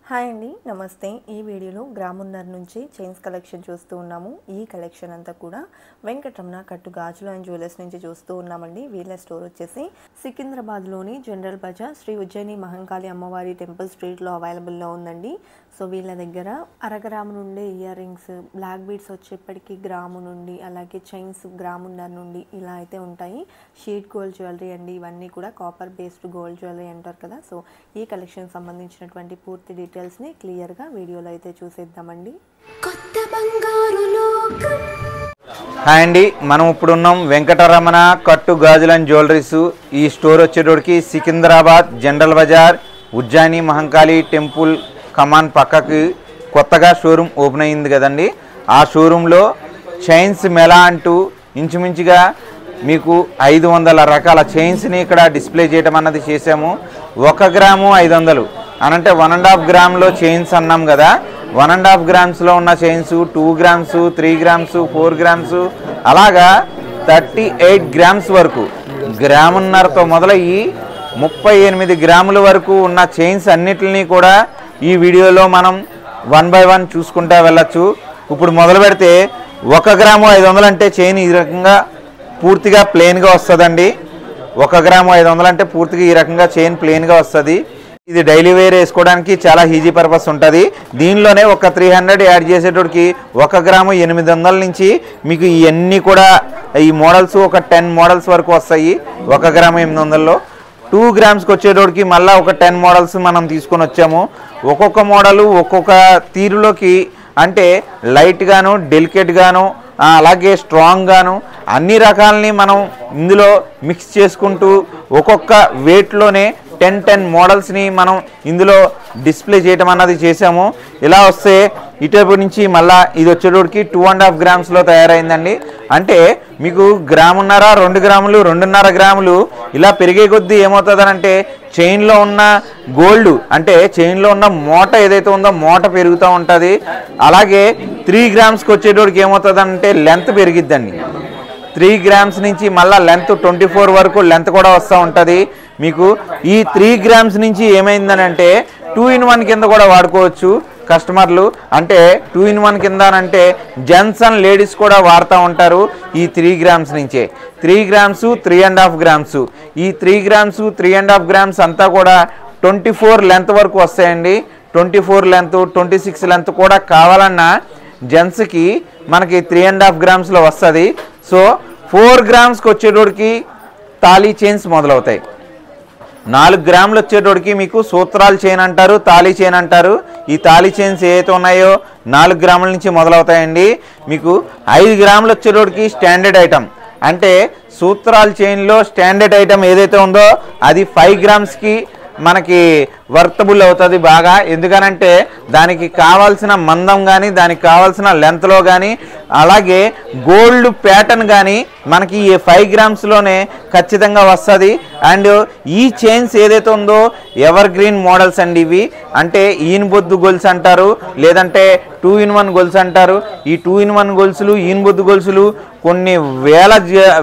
Hi అండి, నమస్తే. ఈ వీడియోలో గ్రామున్నర నుంచి చైన్స్ కలెక్షన్ చూస్తూ ఉన్నాము. ఈ కలెక్షన్ అంతా కూడా వెంకటరమణ కట్టు గాజులు అండ్ జ్యువెలర్స్ నుంచి చూస్తూ ఉన్నామండి. వీళ్ళ స్టోర్ వచ్చేసి సికింద్రాబాద్లోని జనరల్ బజార్ శ్రీ ఉజ్జయిని మహంకాళి అమ్మవారి టెంపుల్ స్ట్రీట్లో అవైలబుల్లో ఉందండి. సో వీళ్ళ దగ్గర అరగ్రాము నుండి ఇయర్ రింగ్స్, బ్లాక్ బీడ్స్ వచ్చేప్పటికి గ్రాము నుండి, అలాగే చైన్స్ గ్రామున్నర నుండి ఇలా అయితే ఉంటాయి. షీట్ గోల్డ్ జ్యువెలరీ అండి, ఇవన్నీ కూడా కాపర్ బేస్డ్ గోల్డ్ జ్యువెలరీ అంటారు కదా. సో ఈ కలెక్షన్ సంబంధించినటువంటి పూర్తి డీటెయిల్స్ని క్లియర్గా వీడియోలో అయితే చూసేద్దామండి. హాయ్ అండి, మనం ఇప్పుడు ఉన్నాం వెంకటరమణ కట్టు గాజులు అండ్ జ్యువెలరీస్. ఈ స్టోర్ వచ్చేటోడికి Secunderabad general bazaar Ujjaini Mahankali temple కమాన్ పక్కకి కొత్తగా షోరూమ్ ఓపెన్ అయింది కదండి. ఆ షోరూంలో చైన్స్ మెలా అంటూ ఇంచుమించుగా మీకు 500 రకాల చైన్స్ని ఇక్కడ డిస్ప్లే చేయడం అన్నది చేసాము. 1 గ్రాము 500 అనంటే 1.5 గ్రామ్లో చైన్స్ అన్నాం కదా. 1.5 గ్రామ్స్లో ఉన్న చైన్స్ 2 గ్రామ్స్, 3 గ్రామ్స్, 4 గ్రామ్స్ అలాగా 38 గ్రామ్స్ వరకు, గ్రామున్నరతో మొదలయ్యి 38 గ్రాముల వరకు ఉన్న చైన్స్ అన్నిటిని కూడా ఈ వీడియోలో మనం 1 బై 1 చూసుకుంటా వెళ్ళచ్చు. ఇప్పుడు మొదలు పెడితే 1 గ్రాము 500 అంటే చైన్ ఈ రకంగా పూర్తిగా ప్లెయిన్గా వస్తుందండి. 1 గ్రాము 500 అంటే పూర్తిగా ఈ రకంగా చైన్ ప్లెయిన్గా వస్తుంది. ఇది డైలీ వేర్ వేసుకోవడానికి చాలా ఈజీ పర్పస్ ఉంటుంది. దీనిలోనే ఒక 300 యాడ్ చేసేటోడికి 1 గ్రాము 800 నుంచి మీకు ఇవన్నీ కూడా ఈ మోడల్స్ ఒక 10 మోడల్స్ వరకు వస్తాయి. 1 గ్రాము 800లో 2 గ్రామ్స్కి వచ్చేటోడికి మళ్ళీ ఒక 10 మోడల్స్ మనం తీసుకొని వచ్చాము. ఒక్కొక్క మోడలు ఒక్కొక్క తీరులోకి, అంటే లైట్గాను, డెలికేట్గాను, అలాగే స్ట్రాంగ్గాను అన్ని రకాలని మనం ఇందులో మిక్స్ చేసుకుంటూ ఒక్కొక్క వెయిట్లోనే 10 మోడల్స్ని మనం ఇందులో డిస్ప్లే చేయటం అన్నది చేసాము. ఇలా వస్తే ఇటువైపు నుంచి మళ్ళీ ఇది వచ్చేటోడికి 2.5 గ్రామ్స్లో తయారైందండి. అంటే మీకు గ్రామున్నర, 2 గ్రాములు, 2.5 గ్రాములు ఇలా పెరిగే కొద్దీ ఏమవుతుందనంటే చైన్లో ఉన్న గోల్డ్, అంటే చైన్లో ఉన్న మూట ఏదైతే ఉందో మూట పెరుగుతూ ఉంటుంది. అలాగే 3 గ్రామ్స్కి వచ్చేటోడికి ఏమవుతుందంటే లెంత్ పెరిగిద్దండి. 3 గ్రామ్స్ నుంచి మళ్ళీ లెంత్ 24 వరకు లెంత్ కూడా వస్తూ ఉంటుంది. మీకు ఈ 3 గ్రామ్స్ నుంచి ఏమైందనంటే 2-in-1 కింద కూడా వాడుకోవచ్చు కస్టమర్లు. అంటే 2-in-1 కింద అంటే జెంట్స్ అండ్ లేడీస్ కూడా వాడుతూ ఉంటారు. ఈ 3 గ్రామ్స్ నుంచే 3 గ్రామ్స్ 3.5 గ్రామ్స్, ఈ 3 గ్రామ్స్ 3.5 గ్రామ్స్ అంతా కూడా 24 లెంత్ వరకు వస్తాయండి. 24 లెంత్, 26 లెంత్ కూడా కావాలన్నా జెంట్స్కి మనకి 3.5 గ్రామ్స్లో వస్తుంది. సో 4 గ్రామ్స్కి వచ్చేటోడికి తాళీ చైన్స్ మొదలవుతాయి. 4 గ్రాములు వచ్చేటోడికి మీకు సూత్రాల చైన్ అంటారు, తాళీ చైన్ అంటారు. ఈ తాళీ చైన్స్ ఏవైతే ఉన్నాయో 4 గ్రాముల నుంచి మొదలవుతాయండి. మీకు 5 గ్రాములు వచ్చేటోడికి స్టాండర్డ్ ఐటమ్, అంటే సూత్రాల చైన్లో స్టాండర్డ్ ఐటమ్ ఏదైతే ఉందో అది 5 గ్రామ్స్కి మనకి వర్తబుల్ అవుతుంది బాగా. ఎందుకనంటే దానికి కావాల్సిన మందం కానీ, దానికి కావాల్సిన లెంత్లో కానీ, అలాగే గోల్డ్ ప్యాటర్న్ కానీ మనకి ఈ 5 గ్రామ్స్లోనే ఖచ్చితంగా వస్తుంది. అండ్ ఈ చైన్స్ ఏదైతే ఉందో ఎవర్ గ్రీన్ మోడల్స్ అండి ఇవి. అంటే ఈయనబొద్దు గొలుసు అంటారు, లేదంటే 2-in-1 గొలుసు అంటారు. ఈ 2-in-1 గొలుసులు, ఈయనబొద్దు గొలుసులు కొన్ని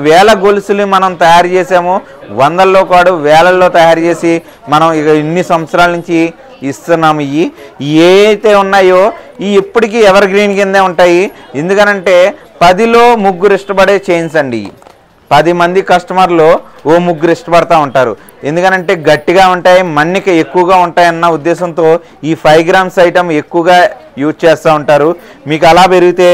వేల గొలుసులు మనం తయారు చేసాము. వందల్లో కాదు, వేలల్లో తయారు చేసి మనం ఇక ఇన్ని సంవత్సరాల నుంచి ఇస్తున్నాము. ఏవైతే ఉన్నాయో ఈ ఎప్పటికీ ఎవర్ గ్రీన్ కిందే ఉంటాయి. ఎందుకనంటే 10లో 3 ఇష్టపడే చైన్స్ అండి. 10 మంది కస్టమర్లు ఓ 3 ఇష్టపడతా ఉంటారు. ఎందుకనంటే గట్టిగా ఉంటాయి, మన్నిక ఎక్కువగా ఉంటాయన్న ఉద్దేశంతో ఈ 5 గ్రామ్స్ ఐటమ్ ఎక్కువగా యూజ్ చేస్తూ ఉంటారు. మీకు అలా పెరిగితే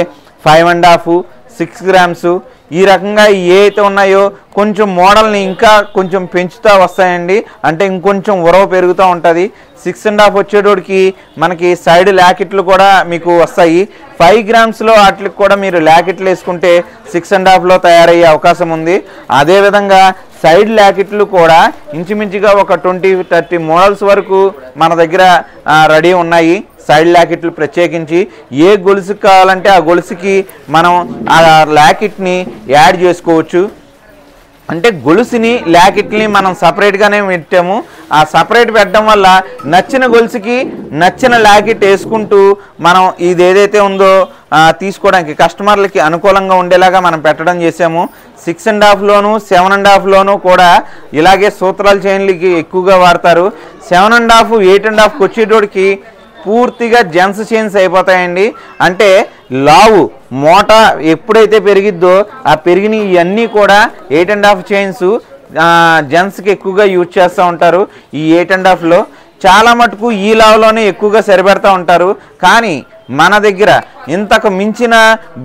5.5, 6 గ్రామ్స్ ఈ రకంగా ఏవైతే ఉన్నాయో కొంచెం మోడల్ని ఇంకా కొంచెం పెంచుతూ వస్తాయండి. అంటే ఇంకొంచెం ఉరవ పెరుగుతూ ఉంటుంది. 6.5 వచ్చేటోడికి మనకి సైడ్ ల్యాకెట్లు కూడా మీకు వస్తాయి. 5 గ్రామ్స్లో వాటికి కూడా మీరు ల్యాకెట్లు వేసుకుంటే 6.5లో తయారయ్యే అవకాశం ఉంది. అదేవిధంగా సైడ్ ల్యాకెట్లు కూడా ఇంచుమించుగా ఒక 20-30 మోడల్స్ వరకు మన దగ్గర రెడీ ఉన్నాయి. సైడ్ ల్యాకెట్లు ప్రత్యేకించి ఏ గొలుసుకి కావాలంటే ఆ గొలుసుకి మనం ఆ ల్యాకెట్ని యాడ్ చేసుకోవచ్చు. అంటే గొలుసుని ల్యాకెట్ని మనం సపరేట్గానే పెట్టాము. ఆ సపరేట్ పెట్టడం వల్ల నచ్చిన గొలుసుకి నచ్చిన ల్యాకెట్ వేసుకుంటూ మనం ఇది ఏదైతే ఉందో తీసుకోవడానికి కస్టమర్లకి అనుకూలంగా ఉండేలాగా మనం పెట్టడం చేసాము. 6.5లోను 7.5లోను కూడా ఇలాగే సూత్రాల చైన్లకి ఎక్కువగా వాడతారు. 7.5 8.5కి వచ్చేటోడికి పూర్తిగా జెంట్స్ చైన్స్ అయిపోతాయండి. అంటే లావు మోట ఎప్పుడైతే పెరిగిద్దో ఆ పెరిగిన ఇవన్నీ కూడా 8.5 చైన్స్ జెంట్స్కి ఎక్కువగా యూజ్ చేస్తూ ఉంటారు. ఈ 8.5లో చాలా మటుకు ఈ లావులోనే ఎక్కువగా సరిపెడతా ఉంటారు. కానీ మన దగ్గర ఇంతకు మించిన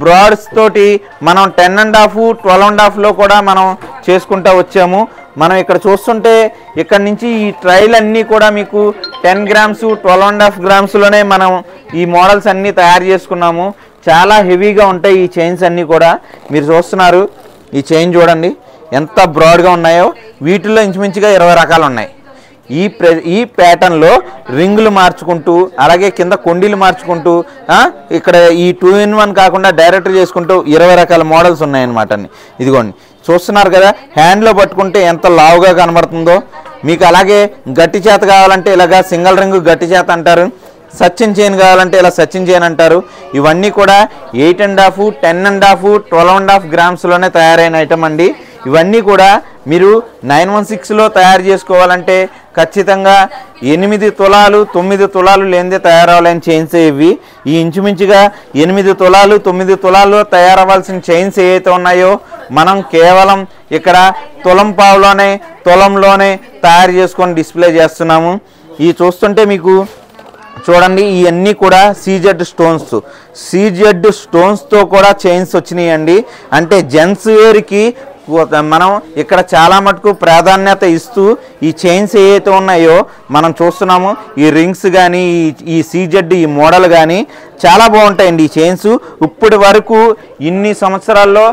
బ్రాడ్స్ తోటి మనం 10.5, 12.5లో కూడా మనం చేసుకుంటూ వచ్చాము. మనం ఇక్కడ చూస్తుంటే ఇక్కడ నుంచి ఈ ట్రైల్ అన్నీ కూడా మీకు 10 grams, 12.5 grams మనం ఈ మోడల్స్ అన్నీ తయారు చేసుకున్నాము. చాలా హెవీగా ఉంటాయి ఈ చైన్స్ అన్నీ కూడా. మీరు చూస్తున్నారు ఈ చైన్ చూడండి ఎంత బ్రాడ్గా ఉన్నాయో. వీటిల్లో ఇంచుమించుగా 20 రకాలు ఉన్నాయి. ఈ ప్యాటర్న్లో రింగులు మార్చుకుంటూ అలాగే కింద కొండీలు మార్చుకుంటూ ఇక్కడ ఈ 2-in-1 కాకుండా డైరెక్ట్ చేసుకుంటూ 20 రకాల మోడల్స్ ఉన్నాయన్నమాట. ఇదిగోండి చూస్తున్నారు కదా, హ్యాండ్లో పట్టుకుంటే ఎంత లావుగా కనబడుతుందో మీకు. అలాగే గట్టి చేత కావాలంటే ఇలాగా సింగిల్ రింగు గట్టి చేత అంటారు. సచిన్ చైన్ కావాలంటే ఇలా సచిన్ చైన్ అంటారు. ఇవన్నీ కూడా 8.5, 10.5, 12.5 grams తయారైన ఐటమ్ అండి. ఇవన్నీ కూడా మీరు 916లో తయారు చేసుకోవాలంటే ఖచ్చితంగా 8 తులాలు 9 తులాలు లేనిదే తయారవ్వాలని చైన్స్ ఇవి. ఈ ఇంచుమించుగా 8 తులాలు 9 తులాల్లో తయారవ్వాల్సిన చైన్స్ ఏవైతే ఉన్నాయో మనం కేవలం ఇక్కడ తులంలోనే తయారు చేసుకొని డిస్ప్లే చేస్తున్నాము. ఈ చూస్తుంటే మీకు చూడండి ఇవన్నీ కూడా సీజెడ్ స్టోన్స్తో కూడా చైన్స్ వచ్చినాయండి. అంటే జెంట్స్ వేర్కి మనం ఇక్కడ చాలా మటుకు ప్రాధాన్యత ఇస్తూ ఈ చైన్స్ ఏవైతే ఉన్నాయో మనం చూస్తున్నాము. ఈ రింగ్స్ కానీ ఈ సీజెడ్ ఈ మోడల్ కానీ చాలా బాగుంటాయండి ఈ చైన్స్. ఇప్పటి వరకు ఇన్ని సంవత్సరాల్లో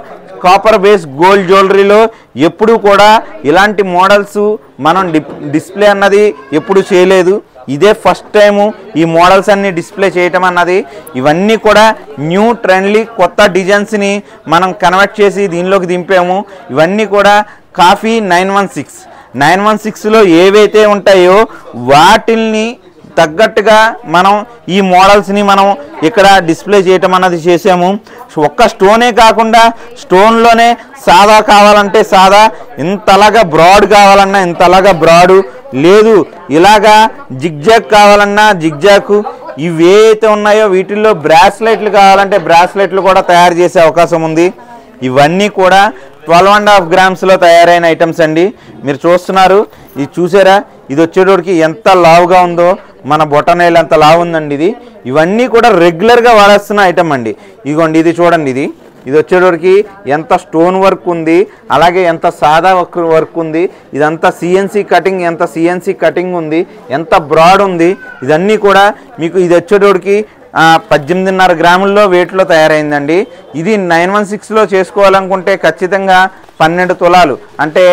కాపర్ బేస్ గోల్డ్ జ్యువెలరీలో ఎప్పుడూ కూడా ఇలాంటి మోడల్స్ మనం డిస్ప్లే అన్నది ఎప్పుడు చేయలేదు. ఇదే ఫస్ట్ టైము ఈ మోడల్స్ అన్ని డిస్ప్లే చేయటం అన్నది. ఇవన్నీ కూడా న్యూ ట్రెండ్లీ కొత్త డిజైన్స్ని మనం కన్వర్ట్ చేసి దీనిలోకి దింపాము. ఇవన్నీ కూడా కాఫీ 916లో ఏవైతే ఉంటాయో వాటిల్ని తగ్గట్టుగా మనం ఈ మోడల్స్ని మనం ఇక్కడ డిస్ప్లే చేయటం అన్నది చేసాము. ఒక్క స్టోనే కాకుండా స్టోన్లోనే సాదా కావాలంటే సాదా, ఇంతలాగా బ్రాడ్ కావాలన్నా ఇంతలాగా బ్రాడు లేదు, ఇలాగా జిగ్జాగ్ కావాలన్నా జిగ్జాగ్. ఇవి ఏవైతే ఉన్నాయో వీటిల్లో బ్రాస్లెట్లు కావాలంటే బ్రాస్లెట్లు కూడా తయారు చేసే అవకాశం ఉంది. ఇవన్నీ కూడా 12.5 grams తయారైన ఐటమ్స్ అండి. మీరు చూస్తున్నారు, ఇది చూసారా, ఇది వచ్చేటోడికి ఎంత లావుగా ఉందో, మన బొటనేలు అంత లావు ఉందండి. ఇవన్నీ కూడా రెగ్యులర్గా వాడేస్తున్న ఐటమ్ అండి. ఇదిగోండి ఇది చూడండి, ఇది వచ్చేటోడికి ఎంత స్టోన్ వర్క్ ఉంది, అలాగే ఎంత సాదా వర్క్ ఉంది. ఇదంతా సిఎన్సి కటింగ్ ఉంది, ఎంత బ్రాడ్ ఉంది. ఇదన్నీ కూడా మీకు ఇది వచ్చేటోడికి 18.5 grams వెయిట్లో తయారైందండి. ఇది 916లో చేసుకోవాలనుకుంటే ఖచ్చితంగా 12 తులాలు అంటే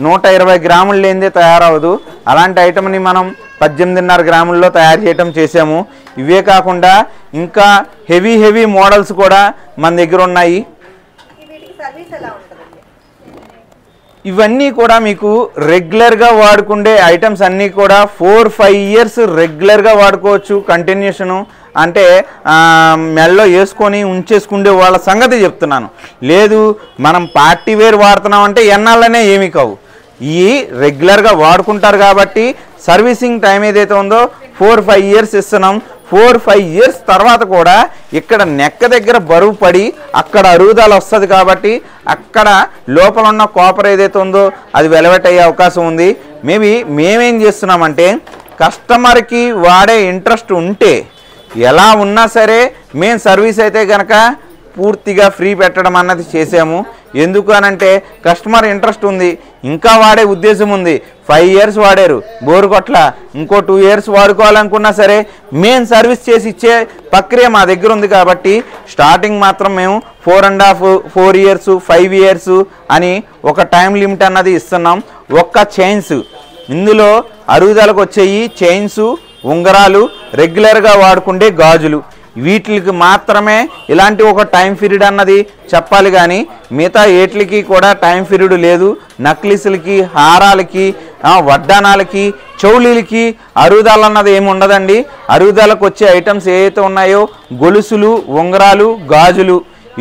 120 grams లేనిదే తయారవదు. అలాంటి ఐటమ్ని మనం 18.5 grams తయారు చేయటం చేసాము. ఇవే కాకుండా ఇంకా హెవీ మోడల్స్ కూడా మన దగ్గర ఉన్నాయి. ఇవన్నీ కూడా మీకు రెగ్యులర్గా వాడుకుండే ఐటమ్స్ అన్నీ కూడా 4-5 years రెగ్యులర్గా వాడుకోవచ్చు. కంటిన్యూషను అంటే మెల్లో వేసుకొని ఉంచేసుకుండే వాళ్ళ సంగతి చెప్తున్నాను. లేదు మనం పార్టీ వేర్ వాడుతున్నాం అంటే ఎన్నాళ్ళనే ఏమీ కావు. ఈ రెగ్యులర్గా వాడుకుంటారు కాబట్టి సర్వీసింగ్ టైం ఏదైతే ఉందో 4-5 years ఇస్తున్నాం. 4-5 years తర్వాత కూడా ఇక్కడ నెక్క దగ్గర బరువు పడి అక్కడ అరుగుదల వస్తుంది కాబట్టి అక్కడ లోపల ఉన్న కాపర్ ఏదైతే ఉందో అది వెలవెట్ అయ్యే అవకాశం ఉంది. మేమేం చేస్తున్నామంటే కస్టమర్కి వాడే ఇంట్రెస్ట్ ఉంటే ఎలా ఉన్నా సరే మేము సర్వీస్ అయితే కనుక పూర్తిగా ఫ్రీ పెట్టడం అన్నది చేసాము. ఎందుకు అనంటే కస్టమర్ ఇంట్రెస్ట్ ఉంది, ఇంకా వాడే ఉద్దేశం ఉంది. 5 years వాడారు, బోరు కొట్ల, ఇంకో 2 years వాడుకోవాలనుకున్నా సరే మేము సర్వీస్ చేసి ఇచ్చే ప్రక్రియ మా దగ్గర ఉంది. కాబట్టి స్టార్టింగ్ మాత్రం మేము 4 years 5 years అని ఒక టైం లిమిట్ అన్నది ఇస్తున్నాం. ఒక్క చైన్స్ ఇందులో అరుగుదలకు వచ్చేయి చైన్స్, ఉంగరాలు, రెగ్యులర్గా వాడుకుంటే గాజులు, వీటికి మాత్రమే ఇలాంటి ఒక టైం పీరియడ్ అన్నది చెప్పాలి. కానీ మిగతా ఏట్లకి కూడా టైం పీరియడ్ లేదు. నక్లీసులకి, హారాలకి, వడ్డానాలకి, చౌలీలకి అరుగుదల అన్నది ఏమి ఉండదండి. అరుగుదలకు వచ్చే ఐటమ్స్ ఏవైతే ఉన్నాయో గొలుసులు, ఉంగరాలు, గాజులు,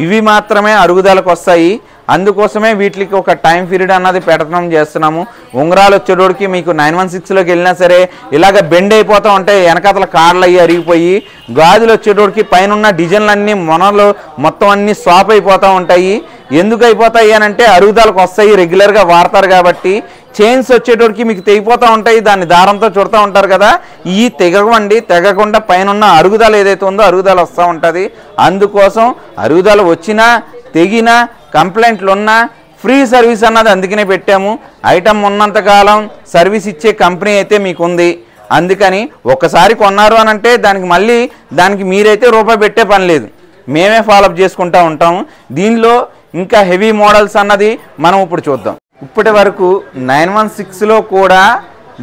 ఇవి మాత్రమే అరుగుదలకు వస్తాయి. అందుకోసమే వీటికి ఒక టైం పీరియడ్ అన్నది పెట్టడం చేస్తున్నాము. ఉంగరాలు వచ్చేటోడికి మీకు 916లోకి వెళ్ళినా సరే ఇలాగ బెండ్ అయిపోతూ ఉంటాయి, వెనకాతల కార్లు అయ్యి అరిగిపోయి. గాజులు వచ్చేటోడికి పైన ఉన్న డిజైన్లు అన్నీ మొనలు మొత్తం అన్నీ స్వాప్ అయిపోతూ ఉంటాయి. ఎందుకు అయిపోతాయి అని అంటే అరుగుదలకు వస్తాయి, రెగ్యులర్గా వాడతారు కాబట్టి. చైన్స్ వచ్చేటోడికి మీకు తెగిపోతూ ఉంటాయి, దాన్ని దారంతో చుడుతూ ఉంటారు కదా, ఈ తెగవండి. తెగకుండా పైన ఉన్న అరుగుదల ఏదైతే ఉందో అరుగుదల వస్తూ ఉంటుంది. అందుకోసం అరుగుదల వచ్చినా తెగినా కంప్లైంట్లు ఉన్నా ఫ్రీ సర్వీస్ అన్నది అందుకనే పెట్టాము. ఐటమ్ ఉన్నంతకాలం సర్వీస్ ఇచ్చే కంపెనీ అయితే మీకు ఉంది. అందుకని ఒకసారి కొన్నారు అని అంటే దానికి మీరైతే రూపాయి పెట్టే పని లేదు, మేమే ఫాలోఅప్ చేసుకుంటూ ఉంటాము. దీనిలో ఇంకా హెవీ మోడల్స్ అన్నది మనం ఇప్పుడు చూద్దాం. ఇప్పటి వరకు 916లో కూడా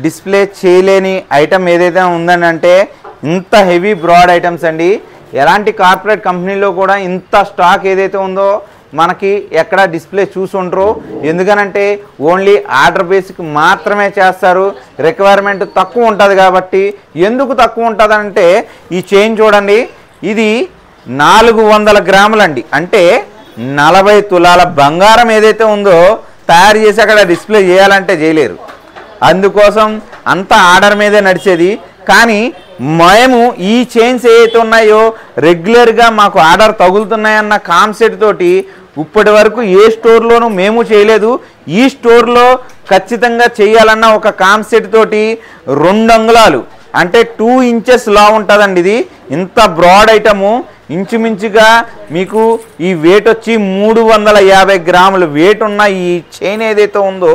డిస్ప్లే చేయలేని ఐటమ్ ఏదైతే ఉందని అంటే ఇంత హెవీ బ్రాడ్ ఐటమ్స్ అండి. ఎలాంటి కార్పొరేట్ కంపెనీలో కూడా ఇంత స్టాక్ ఏదైతే ఉందో మనకి ఎక్కడ డిస్ప్లే చూసి ఉండరు. ఎందుకనంటే ఓన్లీ ఆర్డర్ బేసిక్ మాత్రమే చేస్తారు, రిక్వైర్మెంట్ తక్కువ ఉంటుంది కాబట్టి. ఎందుకు తక్కువ ఉంటుందంటే ఈ చైన్ చూడండి, ఇది 400 గ్రాములండి, అంటే 40 తులాల బంగారం ఏదైతే ఉందో తయారు చేసి అక్కడ డిస్ప్లే చేయాలంటే చేయలేరు. అందుకోసం అంతా ఆర్డర్ మీదే నడిచేది. కానీ మేము ఈ చైన్స్ ఏవైతే ఉన్నాయో రెగ్యులర్గా మాకు ఆర్డర్ తగులుతున్నాయన్న కాన్సెప్ట్ తోటి ఇప్పటి వరకు ఏ స్టోర్లోనూ మేము చేయలేదు. ఈ స్టోర్లో ఖచ్చితంగా చేయాలన్న ఒక కాన్సెప్ట్ తోటి 2 అంగుళాలు అంటే 2 ఇంచెస్ లా ఉంటుందండి. ఇది ఇంత బ్రాడ్ ఐటము. ఇంచుమించుగా మీకు ఈ వెయిట్ వచ్చి 350 గ్రాములు వెయిట్ ఉన్న ఈ చైన్ ఏదైతే ఉందో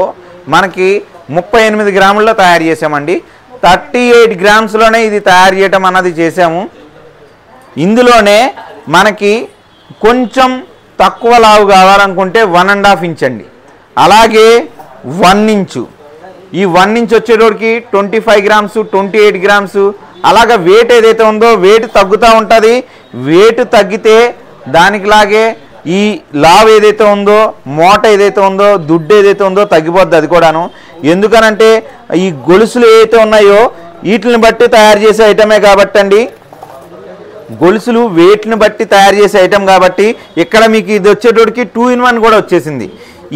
మనకి 38 గ్రాముల్లో తయారు చేసామండి. 38 గ్రామ్స్లోనే ఇది తయారు చేయటం అన్నది చేసాము. ఇందులోనే మనకి కొంచెం తక్కువ లావు కావాలనుకుంటే 1.5 ఇంచ్ అండి, అలాగే 1 ఇంచు. ఈ 1 ఇంచ్ వచ్చేటోడికి 25 గ్రామ్స్ 28 గ్రామ్స్ అలాగా వెయిట్ ఏదైతే ఉందో వెయిట్ తగ్గుతూ ఉంటుంది. వెయిట్ తగ్గితే దానికిలాగే ఈ లావ్ ఏదైతే ఉందో మోట ఏదైతే ఉందో దుడ్డు ఏదైతే ఉందో తగ్గిపోద్ది అది కూడాను. ఎందుకనంటే ఈ గొలుసులు ఏవైతే ఉన్నాయో వీటిని బట్టి తయారు చేసే ఐటమే కాబట్టి అండి, గొలుసులు వెయిట్ని బట్టి తయారు చేసే ఐటమ్ కాబట్టి ఇక్కడ మీకు ఇది వచ్చేటోడికి 2-in-1 కూడా వచ్చేసింది.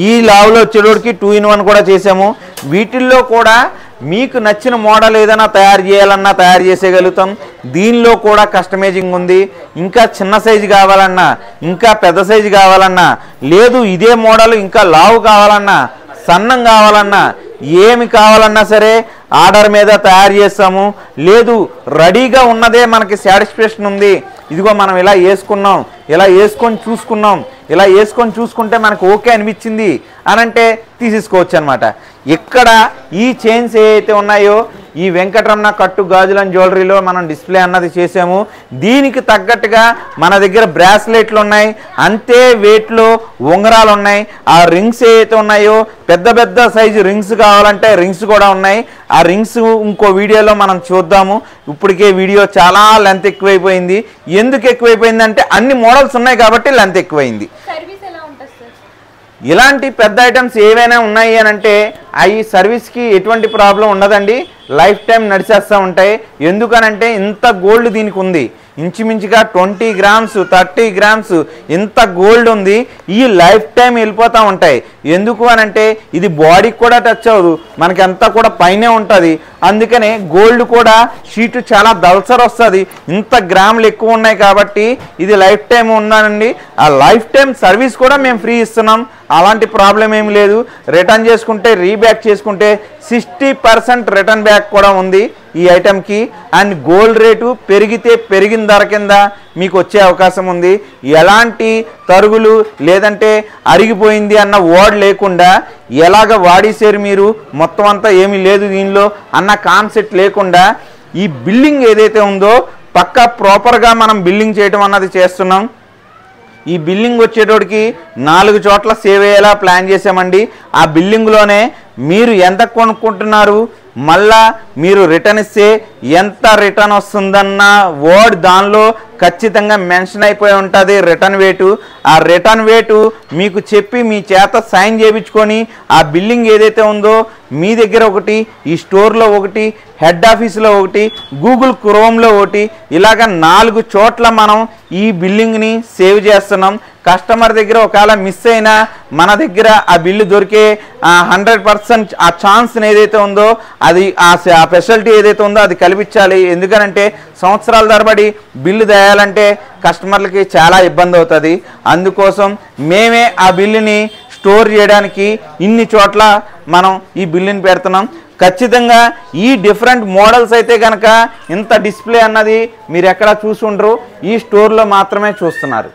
ఈ లావులో వచ్చేటోడికి 2-in-1 కూడా చేసాము. వీటిల్లో కూడా మీకు నచ్చిన మోడల్ ఏదైనా తయారు చేయాలన్నా తయారు చేసేయగలుగుతాం. దీనిలో కూడా కస్టమైజింగ్ ఉంది. ఇంకా చిన్న సైజు కావాలన్నా, ఇంకా పెద్ద సైజు కావాలన్నా, లేదు ఇదే మోడల్ ఇంకా లావు కావాలన్నా, సన్నం కావాలన్నా, ఏమి కావాలన్నా సరే ఆర్డర్ మీద తయారు చేస్తాము. లేదు రెడీగా ఉన్నదే మనకి సాటిస్ఫాక్షన్ ఉంది, ఇదిగో మనం ఇలా వేసుకున్నాం, ఇలా వేసుకొని చూసుకున్నాం, ఇలా వేసుకొని చూసుకుంటే మనకు ఓకే అనిపించింది అని అంటే తీసేసుకోవచ్చు అనమాట. ఇక్కడ ఈ చైన్స్ ఏవైతే ఉన్నాయో ఈ వెంకటరమణ కట్టు గాజులని జ్యువెలరీలో మనం డిస్ప్లే అన్నది చేసాము. దీనికి తగ్గట్టుగా మన దగ్గర బ్రాస్లెట్లు ఉన్నాయి, అంతే వెయిట్లో ఉంగరాలు ఉన్నాయి. ఆ రింగ్స్ ఏవైతే ఉన్నాయో పెద్ద పెద్ద సైజు రింగ్స్ కావాలంటే రింగ్స్ కూడా ఉన్నాయి. ఆ రింగ్స్ ఇంకో వీడియోలో మనం చూద్దాము. ఇప్పటికే వీడియో చాలా లెంత్ ఎక్కువైపోయింది. ఎందుకు ఎక్కువైపోయిందంటే అన్ని మోడల్స్ ఉన్నాయి కాబట్టి లెంత్ ఎక్కువైంది. ఇలాంటి పెద్ద ఐటమ్స్ ఏవైనా ఉన్నాయి అని అంటే అవి సర్వీస్కి ఎటువంటి ప్రాబ్లం ఉండదండి, లైఫ్ టైం నడిచేస్తూ ఉంటాయి. ఎందుకనంటే ఇంత గోల్డ్ దీనికి ఉంది, ఇంచుమించుగా 20 గ్రామ్స్ 30 గ్రామ్స్ ఇంత గోల్డ్ ఉంది. ఈ లైఫ్ టైం వెళ్ళిపోతూ ఉంటాయి. ఎందుకు అని అంటే ఇది బాడీకి కూడా టచ్ అవ్వదు, మనకి అంతా కూడా పైనే ఉంటుంది. అందుకనే గోల్డ్ కూడా షీట్ చాలా దల్సర్ వస్తుంది. ఇంత గ్రాములు ఎక్కువ ఉన్నాయి కాబట్టి ఇది లైఫ్ టైం ఉందండి. ఆ లైఫ్ టైం సర్వీస్ కూడా మేము ఫ్రీ ఇస్తున్నాం, అలాంటి ప్రాబ్లం ఏమి లేదు. రిటర్న్ చేసుకుంటే రీబ్యాక్ చేసుకుంటే 60% రిటర్న్ బ్యాక్ కూడా ఉంది ఈ ఐటెంకి. అండ్ గోల్డ్ రేటు పెరిగితే పెరిగిన ధర కింద మీకు వచ్చే అవకాశం ఉంది. ఎలాంటి తరుగులు లేదంటే అరిగిపోయింది అన్న వర్డ్ లేకుండా ఎలాగ వాడేసారు మీరు మొత్తం అంతా ఏమీ లేదు దీనిలో అన్న కాన్సెప్ట్ లేకుండా ఈ బిల్డింగ్ ఏదైతే ఉందో పక్కా ప్రాపర్గా మనం బిల్డింగ్ చేయటం అన్నది చేస్తున్నాం. ఈ బిల్డింగ్ వచ్చేటోడికి 4 చోట్ల సేవ్ అయ్యేలా ప్లాన్ చేసామండి. ఆ బిల్డింగ్లోనే మీరు ఎంత కొనుక్కుంటున్నారు, మళ్ళా మీరు రిటర్న్ ఇస్తే ఎంత రిటర్న్ వస్తుందన్న వర్డ్ దానిలో ఖచ్చితంగా మెన్షన్ అయిపోయి ఉంటుంది రిటర్న్ వేటు. ఆ రిటర్న్ వేటు మీకు చెప్పి మీ చేత సైన్ చేయించుకొని ఆ బిల్లింగ్ ఏదైతే ఉందో మీ దగ్గర ఒకటి, ఈ స్టోర్లో ఒకటి, హెడ్ ఆఫీస్లో ఒకటి, గూగుల్ క్రోమ్లో ఒకటి, ఇలాగ 4 చోట్ల మనం ఈ బిల్లింగ్ని సేవ్ చేస్తున్నాం. కస్టమర్ దగ్గర ఒకవేళ మిస్ అయినా మన దగ్గర ఆ బిల్లు దొరికే 100% ఆ ఛాన్స్ ఏదైతే ఉందో అది ఆ ఫెసిలిటీ ఏదైతే ఉందో అది కల్పించాలి. ఎందుకనంటే సంవత్సరాల తరబడి బిల్లు తేయాలంటే కస్టమర్లకి చాలా ఇబ్బంది అవుతుంది. అందుకోసం మేమే ఆ బిల్లుని స్టోర్ చేయడానికి ఇన్ని చోట్ల మనం ఈ బిల్లుని పెడుతున్నాం. ఖచ్చితంగా ఈ డిఫరెంట్ మోడల్స్ అయితే కనుక ఇంత డిస్ప్లే అన్నది మీరు ఎక్కడ చూసుండ్రు, ఈ స్టోర్లో మాత్రమే చూస్తున్నారు.